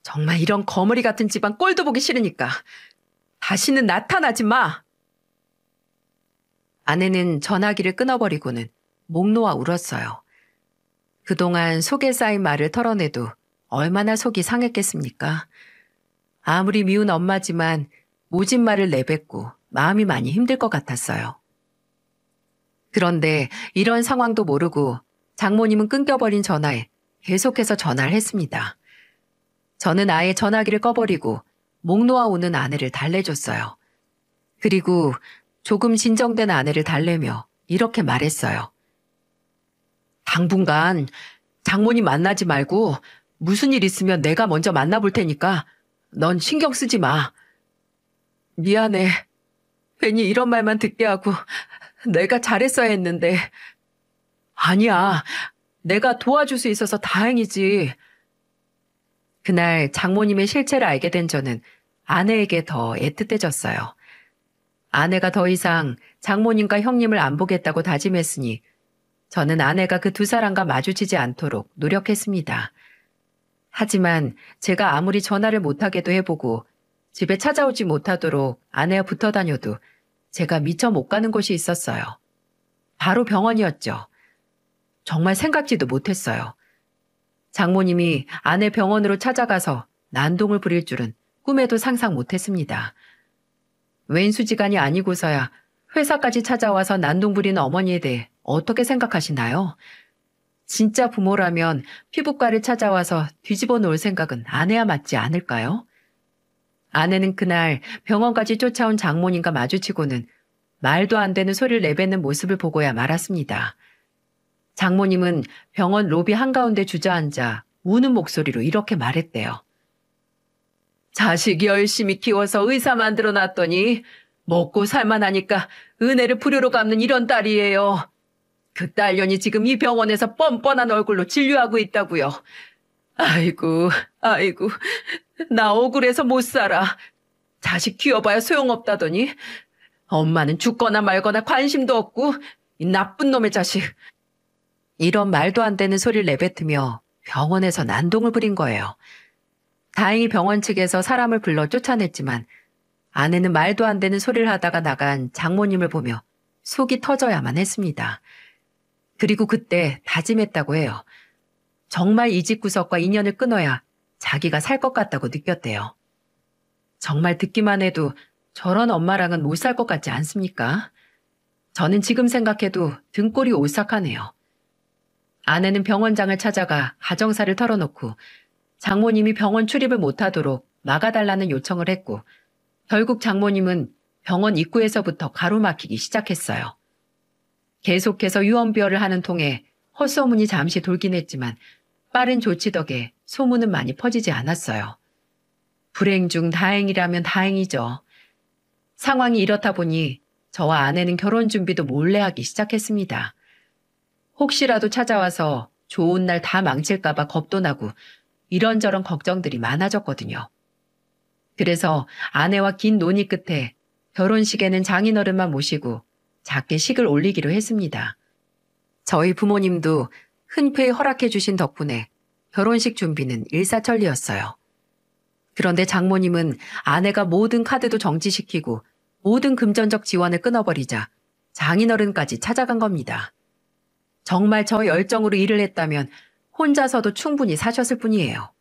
정말 이런 거머리 같은 집안 꼴도 보기 싫으니까 다시는 나타나지 마. 아내는 전화기를 끊어버리고는 목 놓아 울었어요. 그동안 속에 쌓인 말을 털어내도 얼마나 속이 상했겠습니까? 아무리 미운 엄마지만 모진 말을 내뱉고 마음이 많이 힘들 것 같았어요. 그런데 이런 상황도 모르고 장모님은 끊겨버린 전화에 계속해서 전화를 했습니다. 저는 아예 전화기를 꺼버리고 목 놓아 우는 아내를 달래줬어요. 그리고 조금 진정된 아내를 달래며 이렇게 말했어요. 당분간 장모님 만나지 말고 무슨 일 있으면 내가 먼저 만나볼 테니까 넌 신경 쓰지 마. 미안해. 괜히 이런 말만 듣게 하고 내가 잘했어야 했는데. 아니야. 내가 도와줄 수 있어서 다행이지. 그날 장모님의 실체를 알게 된 저는 아내에게 더 애틋해졌어요. 아내가 더 이상 장모님과 형님을 안 보겠다고 다짐했으니 저는 아내가 그 두 사람과 마주치지 않도록 노력했습니다. 하지만 제가 아무리 전화를 못하게도 해보고 집에 찾아오지 못하도록 아내와 붙어 다녀도 제가 미처 못 가는 곳이 있었어요. 바로 병원이었죠. 정말 생각지도 못했어요. 장모님이 아내 병원으로 찾아가서 난동을 부릴 줄은 꿈에도 상상 못했습니다. 왼수지간이 아니고서야 회사까지 찾아와서 난동 부리는 어머니에 대해 어떻게 생각하시나요? 진짜 부모라면 피부과를 찾아와서 뒤집어 놓을 생각은 안 해야 맞지 않을까요? 아내는 그날 병원까지 쫓아온 장모님과 마주치고는 말도 안 되는 소리를 내뱉는 모습을 보고야 말았습니다. 장모님은 병원 로비 한가운데 주저앉아 우는 목소리로 이렇게 말했대요. 자식 열심히 키워서 의사 만들어 놨더니 먹고 살만하니까 은혜를 부르러 갚는 이런 딸이에요. 그 딸년이 지금 이 병원에서 뻔뻔한 얼굴로 진료하고 있다고요. 아이고, 아이고, 나 억울해서 못 살아. 자식 키워봐야 소용없다더니 엄마는 죽거나 말거나 관심도 없고 이 나쁜 놈의 자식. 이런 말도 안 되는 소리를 내뱉으며 병원에서 난동을 부린 거예요. 다행히 병원 측에서 사람을 불러 쫓아냈지만 아내는 말도 안 되는 소리를 하다가 나간 장모님을 보며 속이 터져야만 했습니다. 그리고 그때 다짐했다고 해요. 정말 이 집 구석과 인연을 끊어야 자기가 살 것 같다고 느꼈대요. 정말 듣기만 해도 저런 엄마랑은 못 살 것 같지 않습니까? 저는 지금 생각해도 등골이 오싹하네요. 아내는 병원장을 찾아가 가정사를 털어놓고 장모님이 병원 출입을 못하도록 막아달라는 요청을 했고 결국 장모님은 병원 입구에서부터 가로막히기 시작했어요. 계속해서 유언비어를 하는 통에 헛소문이 잠시 돌긴 했지만 빠른 조치 덕에 소문은 많이 퍼지지 않았어요. 불행 중 다행이라면 다행이죠. 상황이 이렇다 보니 저와 아내는 결혼 준비도 몰래 하기 시작했습니다. 혹시라도 찾아와서 좋은 날 다 망칠까봐 겁도 나고 이런저런 걱정들이 많아졌거든요. 그래서 아내와 긴 논의 끝에 결혼식에는 장인어른만 모시고 작게 식을 올리기로 했습니다. 저희 부모님도 흔쾌히 허락해 주신 덕분에 결혼식 준비는 일사천리였어요. 그런데 장모님은 아내가 모든 카드도 정지시키고 모든 금전적 지원을 끊어버리자 장인어른까지 찾아간 겁니다. 정말 저 열정으로 일을 했다면 혼자서도 충분히 사셨을 뿐이에요.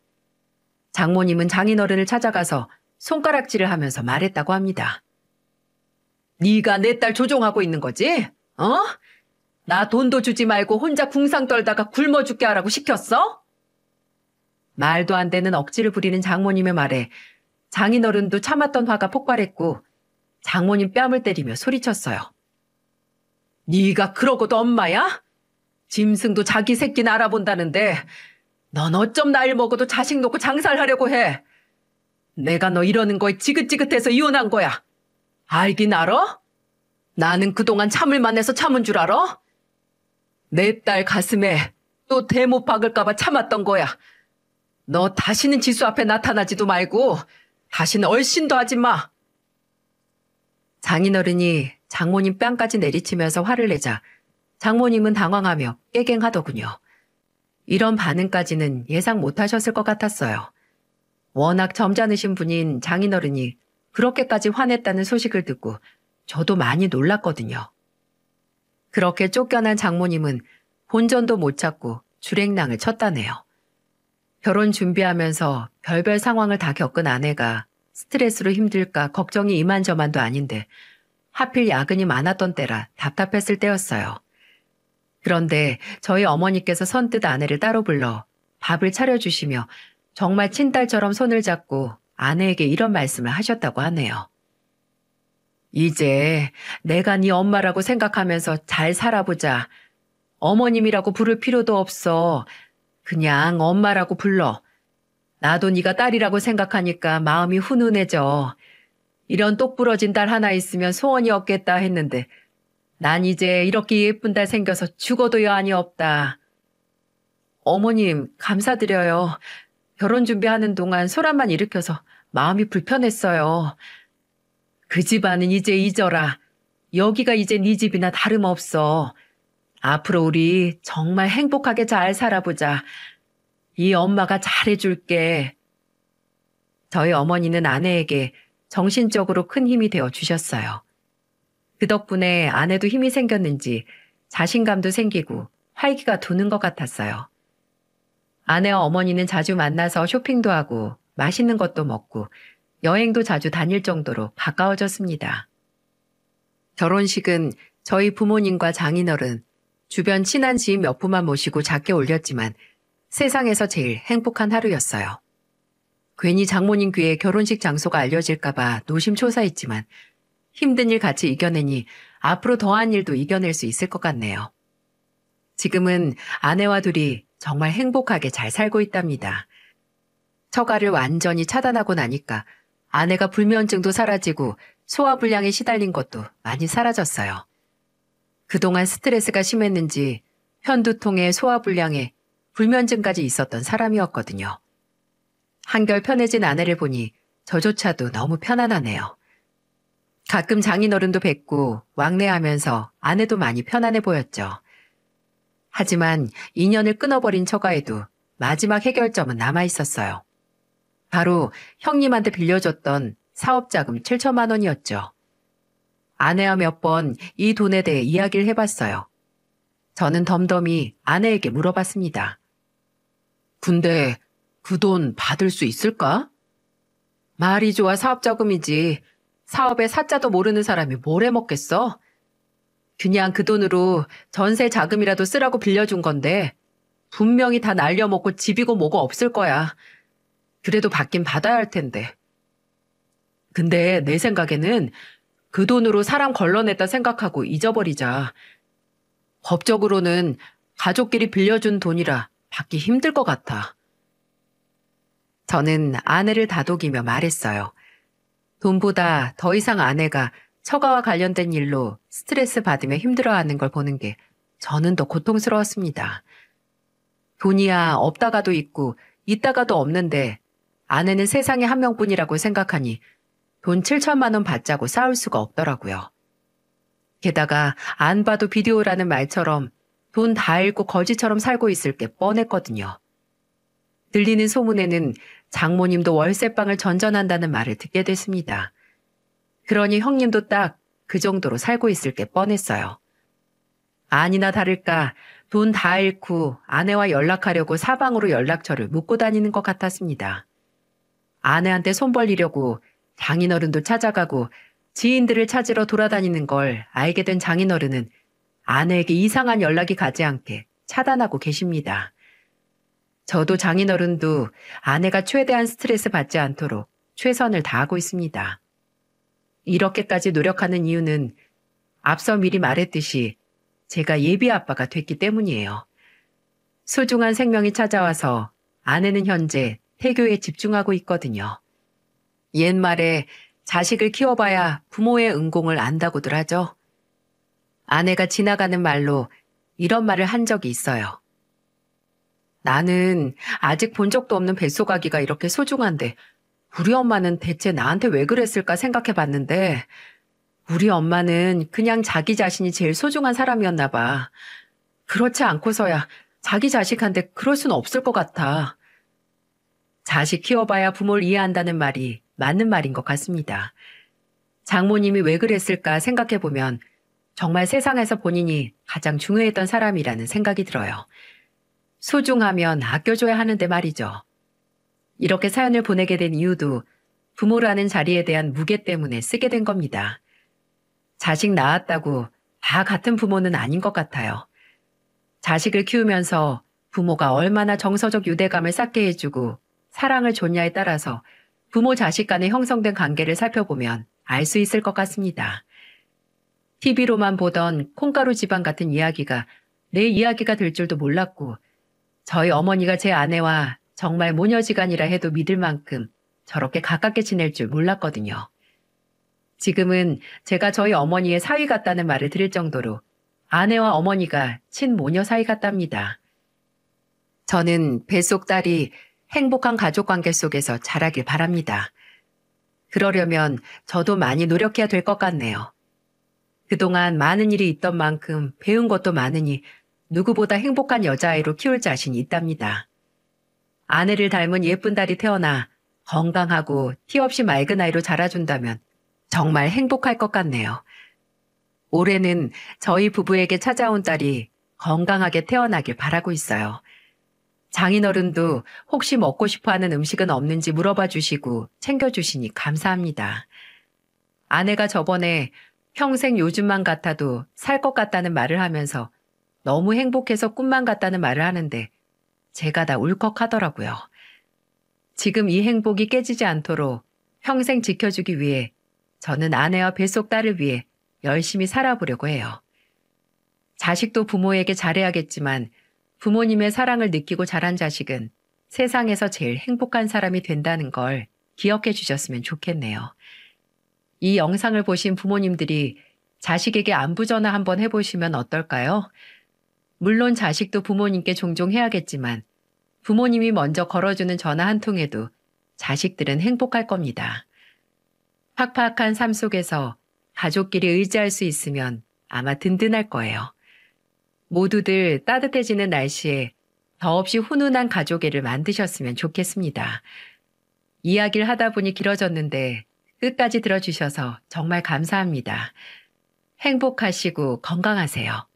장모님은 장인어른을 찾아가서 손가락질을 하면서 말했다고 합니다. 네가 내 딸 조종하고 있는 거지? 어? 나 돈도 주지 말고 혼자 궁상 떨다가 굶어 죽게 하라고 시켰어? 말도 안 되는 억지를 부리는 장모님의 말에 장인어른도 참았던 화가 폭발했고 장모님 뺨을 때리며 소리쳤어요. 네가 그러고도 엄마야? 짐승도 자기 새끼는 알아본다는데 넌 어쩜 나이를 먹어도 자식 놓고 장사를 하려고 해. 내가 너 이러는 거에 지긋지긋해서 이혼한 거야. 알긴 알아? 나는 그동안 참을만 해서 참은 줄 알아? 내 딸 가슴에 또 대못 박을까봐 참았던 거야. 너 다시는 지수 앞에 나타나지도 말고 다시는 얼씬도 하지 마. 장인어른이 장모님 뺨까지 내리치면서 화를 내자 장모님은 당황하며 깨갱하더군요. 이런 반응까지는 예상 못하셨을 것 같았어요. 워낙 점잖으신 분인 장인어른이 그렇게까지 화냈다는 소식을 듣고 저도 많이 놀랐거든요. 그렇게 쫓겨난 장모님은 본전도 못 찾고 줄행랑을 쳤다네요. 결혼 준비하면서 별별 상황을 다 겪은 아내가 스트레스로 힘들까 걱정이 이만저만도 아닌데 하필 야근이 많았던 때라 답답했을 때였어요. 그런데 저희 어머니께서 선뜻 아내를 따로 불러 밥을 차려주시며 정말 친딸처럼 손을 잡고 아내에게 이런 말씀을 하셨다고 하네요. 이제 내가 네 엄마라고 생각하면서 잘 살아보자. 어머님이라고 부를 필요도 없어. 그냥 엄마라고 불러. 나도 네가 딸이라고 생각하니까 마음이 훈훈해져. 이런 똑부러진 딸 하나 있으면 소원이 없겠다 했는데 난 이제 이렇게 예쁜 딸 생겨서 죽어도 여한이 없다. 어머님 감사드려요. 결혼 준비하는 동안 소란만 일으켜서 마음이 불편했어요. 그 집안은 이제 잊어라. 여기가 이제 네 집이나 다름없어. 앞으로 우리 정말 행복하게 잘 살아보자. 이 엄마가 잘해줄게. 저희 어머니는 아내에게 정신적으로 큰 힘이 되어 주셨어요. 그 덕분에 아내도 힘이 생겼는지 자신감도 생기고 활기가 도는 것 같았어요. 아내와 어머니는 자주 만나서 쇼핑도 하고 맛있는 것도 먹고 여행도 자주 다닐 정도로 가까워졌습니다. 결혼식은 저희 부모님과 장인어른, 주변 친한 지인 몇 분만 모시고 작게 올렸지만 세상에서 제일 행복한 하루였어요. 괜히 장모님 귀에 결혼식 장소가 알려질까봐 노심초사했지만 힘든 일 같이 이겨내니 앞으로 더한 일도 이겨낼 수 있을 것 같네요. 지금은 아내와 둘이 정말 행복하게 잘 살고 있답니다. 처가를 완전히 차단하고 나니까 아내가 불면증도 사라지고 소화불량에 시달린 것도 많이 사라졌어요. 그동안 스트레스가 심했는지 편두통에 소화불량에 불면증까지 있었던 사람이었거든요. 한결 편해진 아내를 보니 저조차도 너무 편안하네요. 가끔 장인어른도 뵙고 왕래하면서 아내도 많이 편안해 보였죠. 하지만 인연을 끊어버린 처가에도 마지막 해결점은 남아있었어요. 바로 형님한테 빌려줬던 사업자금 7천만 원이었죠. 아내와 몇 번 이 돈에 대해 이야기를 해봤어요. 저는 덤덤히 아내에게 물어봤습니다. 근데 그 돈 받을 수 있을까? 말이 좋아 사업자금이지. 사업에 사자도 모르는 사람이 뭘 해먹겠어? 그냥 그 돈으로 전세 자금이라도 쓰라고 빌려준 건데 분명히 다 날려먹고 집이고 뭐고 없을 거야. 그래도 받긴 받아야 할 텐데. 근데 내 생각에는 그 돈으로 사람 걸러냈다 생각하고 잊어버리자. 법적으로는 가족끼리 빌려준 돈이라 받기 힘들 것 같아. 저는 아내를 다독이며 말했어요. 돈보다 더 이상 아내가 처가와 관련된 일로 스트레스 받으며 힘들어하는 걸 보는 게 저는 더 고통스러웠습니다. 돈이야 없다가도 있고 있다가도 없는데 아내는 세상에 한 명뿐이라고 생각하니 돈 7천만 원 받자고 싸울 수가 없더라고요. 게다가 안 봐도 비디오라는 말처럼 돈 다 잃고 거지처럼 살고 있을 게 뻔했거든요. 들리는 소문에는 장모님도 월세방을 전전한다는 말을 듣게 됐습니다. 그러니 형님도 딱 그 정도로 살고 있을 게 뻔했어요. 아니나 다를까 돈 다 잃고 아내와 연락하려고 사방으로 연락처를 묻고 다니는 것 같았습니다. 아내한테 손 벌리려고 장인어른도 찾아가고 지인들을 찾으러 돌아다니는 걸 알게 된 장인어른은 아내에게 이상한 연락이 가지 않게 차단하고 계십니다. 저도 장인어른도 아내가 최대한 스트레스 받지 않도록 최선을 다하고 있습니다. 이렇게까지 노력하는 이유는 앞서 미리 말했듯이 제가 예비 아빠가 됐기 때문이에요. 소중한 생명이 찾아와서 아내는 현재 태교에 집중하고 있거든요. 옛말에 자식을 키워봐야 부모의 은공을 안다고들 하죠. 아내가 지나가는 말로 이런 말을 한 적이 있어요. 나는 아직 본 적도 없는 뱃속아기가 이렇게 소중한데 우리 엄마는 대체 나한테 왜 그랬을까 생각해 봤는데 우리 엄마는 그냥 자기 자신이 제일 소중한 사람이었나 봐. 그렇지 않고서야 자기 자식한테 그럴 수는 없을 것 같아. 자식 키워봐야 부모를 이해한다는 말이 맞는 말인 것 같습니다. 장모님이 왜 그랬을까 생각해보면 정말 세상에서 본인이 가장 중요했던 사람이라는 생각이 들어요. 소중하면 아껴줘야 하는데 말이죠. 이렇게 사연을 보내게 된 이유도 부모라는 자리에 대한 무게 때문에 쓰게 된 겁니다. 자식 낳았다고 다 같은 부모는 아닌 것 같아요. 자식을 키우면서 부모가 얼마나 정서적 유대감을 쌓게 해주고 사랑을 줬냐에 따라서 부모 자식 간에 형성된 관계를 살펴보면 알 수 있을 것 같습니다. TV로만 보던 콩가루 집안 같은 이야기가 내 이야기가 될 줄도 몰랐고 저희 어머니가 제 아내와 정말 모녀지간이라 해도 믿을 만큼 저렇게 가깝게 지낼 줄 몰랐거든요. 지금은 제가 저희 어머니의 사위 같다는 말을 들을 정도로 아내와 어머니가 친모녀 사이 같답니다. 저는 뱃속 딸이 행복한 가족관계 속에서 자라길 바랍니다. 그러려면 저도 많이 노력해야 될 것 같네요. 그동안 많은 일이 있던 만큼 배운 것도 많으니 누구보다 행복한 여자아이로 키울 자신이 있답니다. 아내를 닮은 예쁜 딸이 태어나 건강하고 티 없이 맑은 아이로 자라준다면 정말 행복할 것 같네요. 올해는 저희 부부에게 찾아온 딸이 건강하게 태어나길 바라고 있어요. 장인어른도 혹시 먹고 싶어 하는 음식은 없는지 물어봐 주시고 챙겨주시니 감사합니다. 아내가 저번에 평생 요즘만 같아도 살 것 같다는 말을 하면서 너무 행복해서 꿈만 같다는 말을 하는데 제가 다 울컥하더라고요. 지금 이 행복이 깨지지 않도록 평생 지켜주기 위해 저는 아내와 뱃속 딸을 위해 열심히 살아보려고 해요. 자식도 부모에게 잘해야겠지만 부모님의 사랑을 느끼고 자란 자식은 세상에서 제일 행복한 사람이 된다는 걸 기억해 주셨으면 좋겠네요. 이 영상을 보신 부모님들이 자식에게 안부 전화 한번 해보시면 어떨까요? 물론 자식도 부모님께 종종 해야겠지만 부모님이 먼저 걸어주는 전화 한 통에도 자식들은 행복할 겁니다. 팍팍한 삶 속에서 가족끼리 의지할 수 있으면 아마 든든할 거예요. 모두들 따뜻해지는 날씨에 더없이 훈훈한 가족애를 만드셨으면 좋겠습니다. 이야기를 하다 보니 길어졌는데 끝까지 들어주셔서 정말 감사합니다. 행복하시고 건강하세요.